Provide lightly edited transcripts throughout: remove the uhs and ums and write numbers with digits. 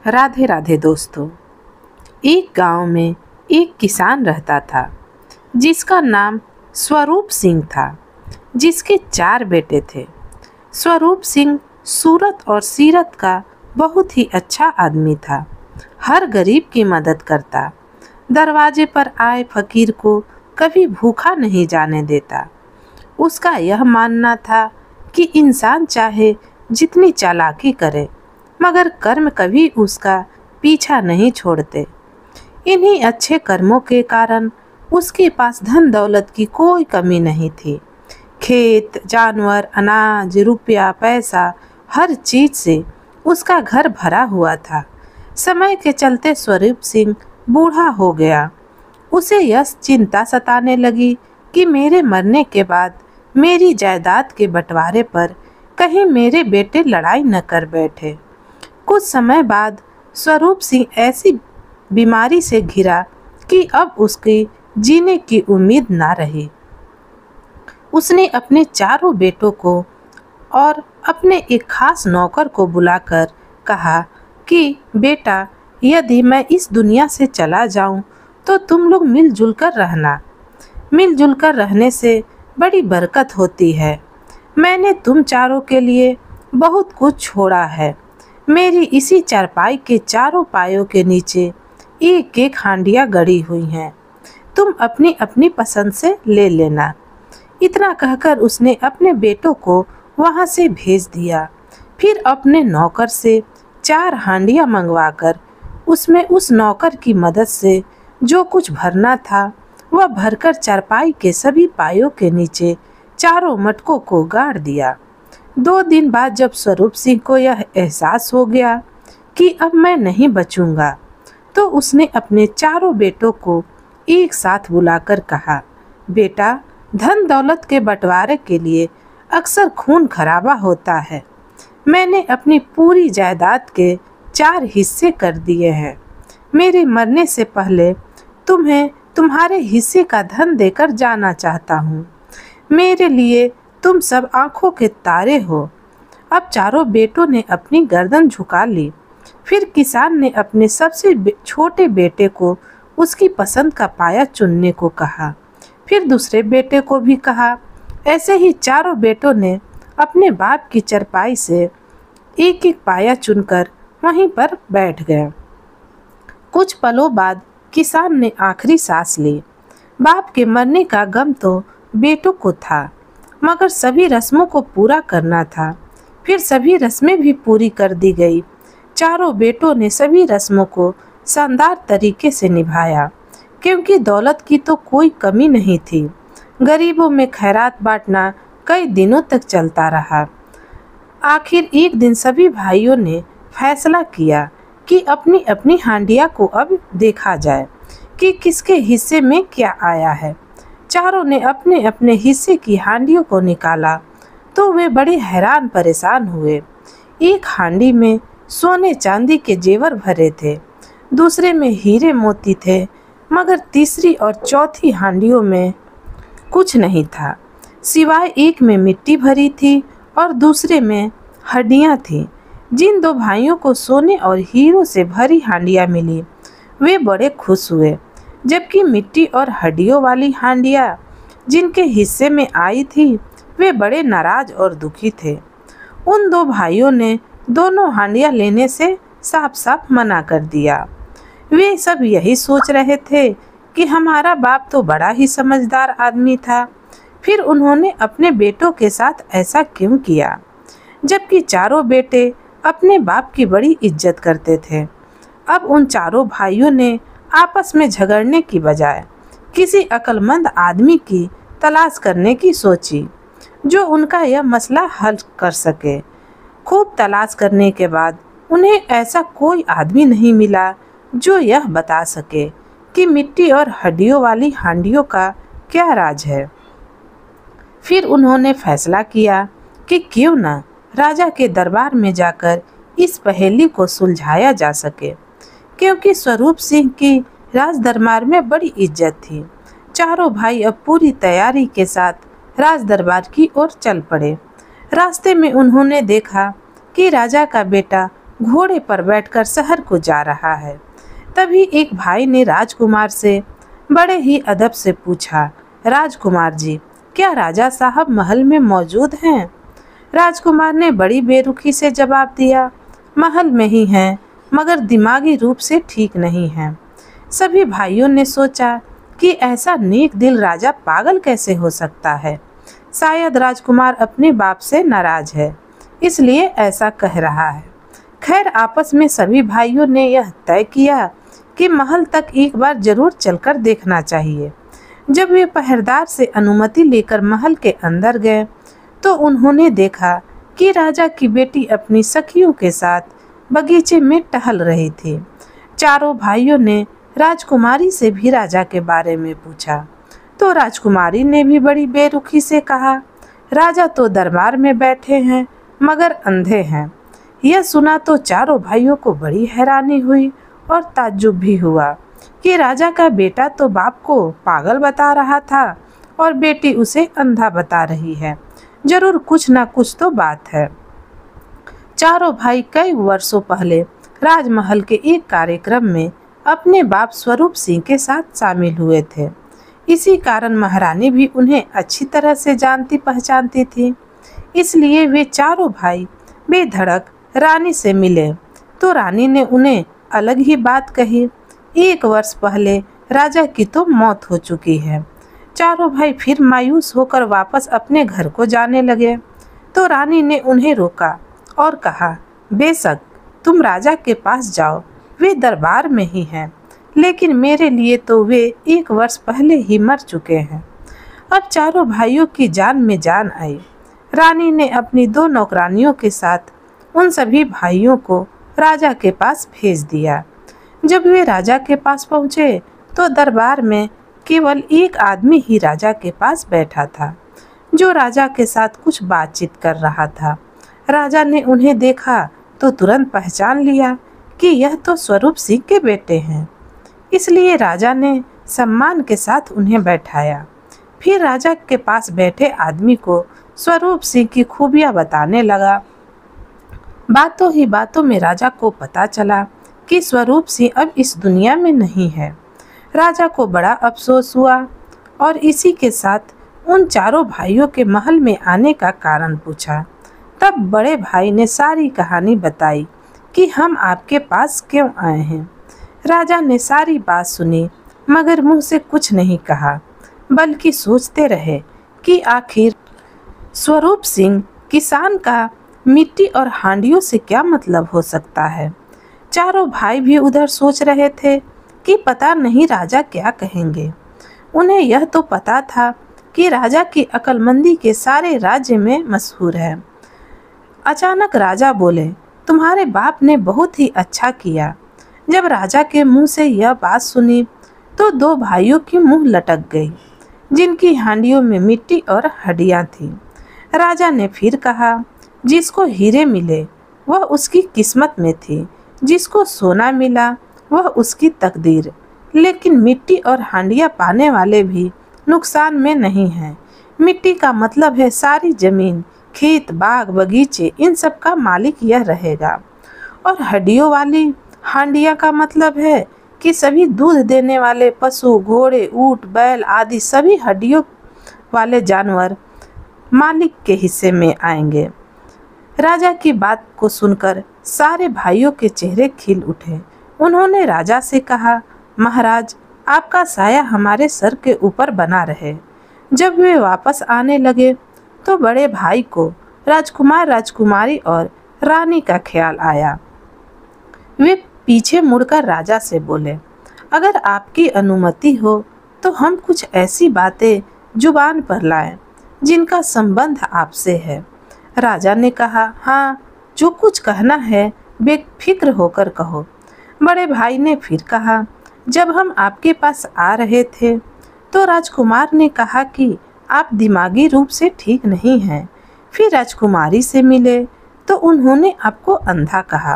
राधे राधे दोस्तों। एक गांव में एक किसान रहता था जिसका नाम स्वरूप सिंह था, जिसके 4 बेटे थे। स्वरूप सिंह सूरत और सीरत का बहुत ही अच्छा आदमी था। हर गरीब की मदद करता, दरवाजे पर आए फकीर को कभी भूखा नहीं जाने देता। उसका यह मानना था कि इंसान चाहे जितनी चालाकी करे मगर कर्म कभी उसका पीछा नहीं छोड़ते। इन्हीं अच्छे कर्मों के कारण उसके पास धन दौलत की कोई कमी नहीं थी। खेत, जानवर, अनाज, रुपया, पैसा, हर चीज से उसका घर भरा हुआ था। समय के चलते स्वरूप सिंह बूढ़ा हो गया। उसे यह चिंता सताने लगी कि मेरे मरने के बाद मेरी जायदाद के बंटवारे पर कहीं मेरे बेटे लड़ाई न कर बैठे। कुछ समय बाद स्वरूप सिंह ऐसी बीमारी से घिरा कि अब उसकी जीने की उम्मीद ना रही। उसने अपने 4 बेटों को और अपने एक खास नौकर को बुलाकर कहा कि बेटा, यदि मैं इस दुनिया से चला जाऊं तो तुम लोग मिलजुल कर रहना। मिलजुल कर रहने से बड़ी बरकत होती है। मैंने तुम चारों के लिए बहुत कुछ छोड़ा है। मेरी इसी चारपाई के चारों पायों के नीचे एक एक हांडियाँ गड़ी हुई हैं। तुम अपनी अपनी पसंद से ले लेना। इतना कहकर उसने अपने बेटों को वहाँ से भेज दिया। फिर अपने नौकर से 4 हांडियाँ मंगवाकर उसमें उस नौकर की मदद से जो कुछ भरना था वह भरकर चारपाई के सभी पायों के नीचे चारों मटकों को गाड़ दिया। 2 दिन बाद जब स्वरूप सिंह को यह एहसास हो गया कि अब मैं नहीं बचूंगा, तो उसने अपने 4 बेटों को एक साथ बुलाकर कहा, बेटा, धन दौलत के बंटवारे के लिए अक्सर खून खराबा होता है। मैंने अपनी पूरी जायदाद के 4 हिस्से कर दिए हैं। मेरे मरने से पहले तुम्हें तुम्हारे हिस्से का धन देकर जाना चाहता हूँ। मेरे लिए तुम सब आंखों के तारे हो। अब 4 बेटों ने अपनी गर्दन झुका ली। फिर किसान ने अपने सबसे छोटे बेटे को उसकी पसंद का पाया चुनने को कहा। फिर दूसरे बेटे को भी कहा। ऐसे ही 4 बेटों ने अपने बाप की चरपाई से एक एक पाया चुनकर वहीं पर बैठ गए। कुछ पलों बाद किसान ने आखिरी सांस ली। बाप के मरने का गम तो बेटों को था, मगर सभी रस्मों को पूरा करना था। फिर सभी रस्में भी पूरी कर दी गई। 4 बेटों ने सभी रस्मों को शानदार तरीके से निभाया, क्योंकि दौलत की तो कोई कमी नहीं थी। गरीबों में खैरात बांटना कई दिनों तक चलता रहा। आखिर एक दिन सभी भाइयों ने फैसला किया कि अपनी अपनी हांडिया को अब देखा जाए कि किसके हिस्से में क्या आया है। चारों ने अपने अपने हिस्से की हांडियों को निकाला तो वे बड़े हैरान परेशान हुए। एक हांडी में सोने चांदी के जेवर भरे थे, दूसरे में हीरे मोती थे, मगर तीसरी और चौथी हांडियों में कुछ नहीं था, सिवाय एक में मिट्टी भरी थी और दूसरे में हड्डियां थीं। जिन 2 भाइयों को सोने और हीरों से भरी हांडियां मिली वे बड़े खुश हुए, जबकि मिट्टी और हड्डियों वाली हांडियां जिनके हिस्से में आई थी वे बड़े नाराज और दुखी थे। उन 2 भाइयों ने दोनों हांडियां लेने से साफ साफ मना कर दिया। वे सब यही सोच रहे थे कि हमारा बाप तो बड़ा ही समझदार आदमी था, फिर उन्होंने अपने बेटों के साथ ऐसा क्यों किया, जबकि 4 बेटे अपने बाप की बड़ी इज्जत करते थे। अब उन 4 भाइयों ने आपस में झगड़ने की बजाय किसी अक्लमंद आदमी की तलाश करने की सोची जो उनका यह मसला हल कर सके। खूब तलाश करने के बाद उन्हें ऐसा कोई आदमी नहीं मिला जो यह बता सके कि मिट्टी और हड्डियों वाली हांडियों का क्या राज है। फिर उन्होंने फैसला किया कि क्यों न राजा के दरबार में जाकर इस पहेली को सुलझाया जा सके, क्योंकि स्वरूप सिंह की राज दरबार में बड़ी इज्जत थी। 4 भाई अब पूरी तैयारी के साथ राज दरबार की ओर चल पड़े। रास्ते में उन्होंने देखा कि राजा का बेटा घोड़े पर बैठकर शहर को जा रहा है। तभी एक भाई ने राजकुमार से बड़े ही अदब से पूछा, राजकुमार जी, क्या राजा साहब महल में मौजूद हैं? राजकुमार ने बड़ी बेरुखी से जवाब दिया, महल में ही हैं, मगर दिमागी रूप से ठीक नहीं हैं। सभी भाइयों ने सोचा कि ऐसा नेक दिल राजा पागल कैसे हो सकता है। शायद राजकुमार अपने बाप से नाराज है, इसलिए ऐसा कह रहा है। खैर, आपस में सभी भाइयों ने यह तय किया कि महल तक एक बार जरूर चलकर देखना चाहिए। जब वे पहरेदार से अनुमति लेकर महल के अंदर गए तो उन्होंने देखा कि राजा की बेटी अपनी सखियों के साथ बगीचे में टहल रही थी। चारों भाइयों ने राजकुमारी से भी राजा के बारे में पूछा तो राजकुमारी ने भी बड़ी बेरुखी से कहा, राजा तो दरबार में बैठे हैं मगर अंधे हैं। यह सुना तो चारों भाइयों को बड़ी हैरानी हुई और ताज्जुब भी हुआ कि राजा का बेटा तो बाप को पागल बता रहा था और बेटी उसे अंधा बता रही है। जरूर कुछ ना कुछ तो बात है। चारों भाई कई वर्षों पहले राजमहल के एक कार्यक्रम में अपने बाप स्वरूप सिंह के साथ शामिल हुए थे। इसी कारण महारानी भी उन्हें अच्छी तरह से जानती पहचानती थी। इसलिए वे चारों भाई बेधड़क रानी से मिले तो रानी ने उन्हें अलग ही बात कही। 1 वर्ष पहले राजा की तो मौत हो चुकी है। चारों भाई फिर मायूस होकर वापस अपने घर को जाने लगे तो रानी ने उन्हें रोका और कहा, बेशक तुम राजा के पास जाओ, वे दरबार में ही हैं, लेकिन मेरे लिए तो वे 1 वर्ष पहले ही मर चुके हैं। अब चारों भाइयों की जान में जान आई। रानी ने अपनी 2 नौकरानियों के साथ उन सभी भाइयों को राजा के पास भेज दिया। जब वे राजा के पास पहुँचे तो दरबार में केवल एक आदमी ही राजा के पास बैठा था, जो राजा के साथ कुछ बातचीत कर रहा था। राजा ने उन्हें देखा तो तुरंत पहचान लिया कि यह तो स्वरूप सिंह के बेटे हैं। इसलिए राजा ने सम्मान के साथ उन्हें बैठाया। फिर राजा के पास बैठे आदमी को स्वरूप सिंह की खूबियां बताने लगा। बातों ही बातों में राजा को पता चला कि स्वरूप सिंह अब इस दुनिया में नहीं है। राजा को बड़ा अफसोस हुआ और इसी के साथ उन चारों भाइयों के महल में आने का कारण पूछा। तब बड़े भाई ने सारी कहानी बताई कि हम आपके पास क्यों आए हैं। राजा ने सारी बात सुनी मगर मुंह से कुछ नहीं कहा, बल्कि सोचते रहे कि आखिर स्वरूप सिंह किसान का मिट्टी और हांडियों से क्या मतलब हो सकता है। चारों भाई भी उधर सोच रहे थे कि पता नहीं राजा क्या कहेंगे। उन्हें यह तो पता था कि राजा की अक्लमंदी के सारे राज्य में मशहूर है। अचानक राजा बोले, तुम्हारे बाप ने बहुत ही अच्छा किया। जब राजा के मुंह से यह बात सुनी तो 2 भाइयों की मुंह लटक गई, जिनकी हांडियों में मिट्टी और हड्डियां थीं। राजा ने फिर कहा, जिसको हीरे मिले वह उसकी किस्मत में थी, जिसको सोना मिला वह उसकी तकदीर, लेकिन मिट्टी और हांडियां पाने वाले भी नुकसान में नहीं हैं। मिट्टी का मतलब है सारी जमीन, खेत, बाग, बगीचे, इन सब का मालिक यह रहेगा। और हड्डियों वाली हांडिया का मतलब है कि सभी दूध देने वाले पशु, घोड़े, ऊंट, बैल आदि सभी हड्डियों वाले जानवर मालिक के हिस्से में आएंगे। राजा की बात को सुनकर सारे भाइयों के चेहरे खिल उठे। उन्होंने राजा से कहा, महाराज, आपका साया हमारे सर के ऊपर बना रहे। जब वे वापस आने लगे तो बड़े भाई को राजकुमार, राजकुमारी और रानी का ख्याल आया। वे पीछे मुड़कर राजा से बोले, अगर आपकी अनुमति हो तो हम कुछ ऐसी बातें जुबान पर लाएं जिनका संबंध आपसे है। राजा ने कहा, हाँ, जो कुछ कहना है बेफिक्र होकर कहो। बड़े भाई ने फिर कहा, जब हम आपके पास आ रहे थे तो राजकुमार ने कहा कि आप दिमागी रूप से ठीक नहीं हैं। फिर राजकुमारी से मिले तो उन्होंने आपको अंधा कहा।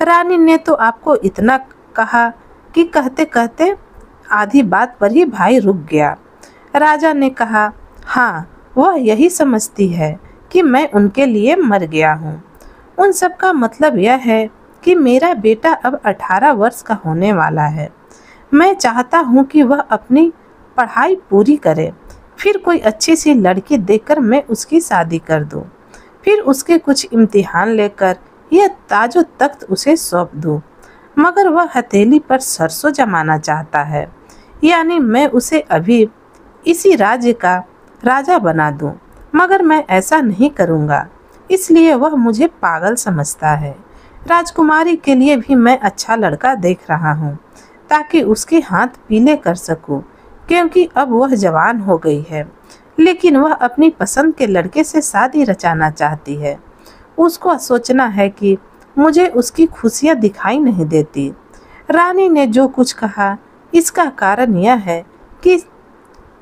रानी ने तो आपको इतना कहा कि कहते कहते आधी बात पर ही भाई रुक गया। राजा ने कहा, हाँ, वह यही समझती है कि मैं उनके लिए मर गया हूँ। उन सब का मतलब यह है कि मेरा बेटा अब 18 वर्ष का होने वाला है। मैं चाहता हूँ कि वह अपनी पढ़ाई पूरी करे, फिर कोई अच्छी सी लड़की देखकर मैं उसकी शादी कर दूँ, फिर उसके कुछ इम्तिहान लेकर यह ताजो तख्त उसे सौंप दूँ। मगर वह हथेली पर सरसों जमाना चाहता है, यानी मैं उसे अभी इसी राज्य का राजा बना दूँ। मगर मैं ऐसा नहीं करूँगा, इसलिए वह मुझे पागल समझता है। राजकुमारी के लिए भी मैं अच्छा लड़का देख रहा हूँ, ताकि उसके हाथ पीले कर सकूँ, क्योंकि अब वह जवान हो गई है। लेकिन वह अपनी पसंद के लड़के से शादी रचाना चाहती है। उसको सोचना है कि मुझे उसकी खुशियाँ दिखाई नहीं देती। रानी ने जो कुछ कहा, इसका कारण यह है कि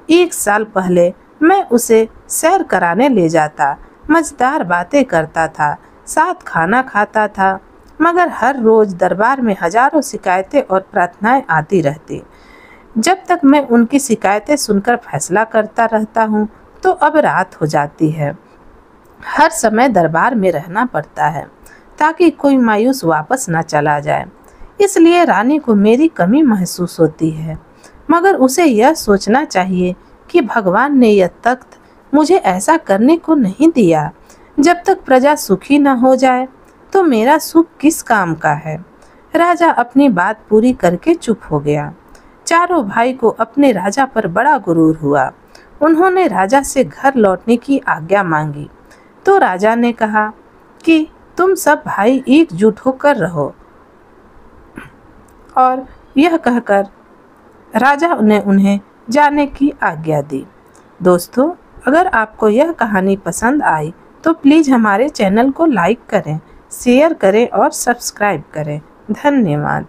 1 साल पहले मैं उसे सैर कराने ले जाता, मज़ेदार बातें करता था, साथ खाना खाता था। मगर हर रोज़ दरबार में हजारों शिकायतें और प्रार्थनाएं आती रहती। जब तक मैं उनकी शिकायतें सुनकर फैसला करता रहता हूँ, तो अब रात हो जाती है। हर समय दरबार में रहना पड़ता है, ताकि कोई मायूस वापस ना चला जाए। इसलिए रानी को मेरी कमी महसूस होती है। मगर उसे यह सोचना चाहिए कि भगवान ने यह तख्त मुझे ऐसा करने को नहीं दिया। जब तक प्रजा सुखी न हो जाए, तो मेरा सुख किस काम का है। राजा अपनी बात पूरी करके चुप हो गया। चारों भाई को अपने राजा पर बड़ा गुरूर हुआ। उन्होंने राजा से घर लौटने की आज्ञा मांगी, तो राजा ने कहा कि तुम सब भाई एकजुट होकर रहो। और यह कहकर राजा ने उन्हें जाने की आज्ञा दी। दोस्तों, अगर आपको यह कहानी पसंद आई तो प्लीज़ हमारे चैनल को लाइक करें, शेयर करें और सब्सक्राइब करें। धन्यवाद।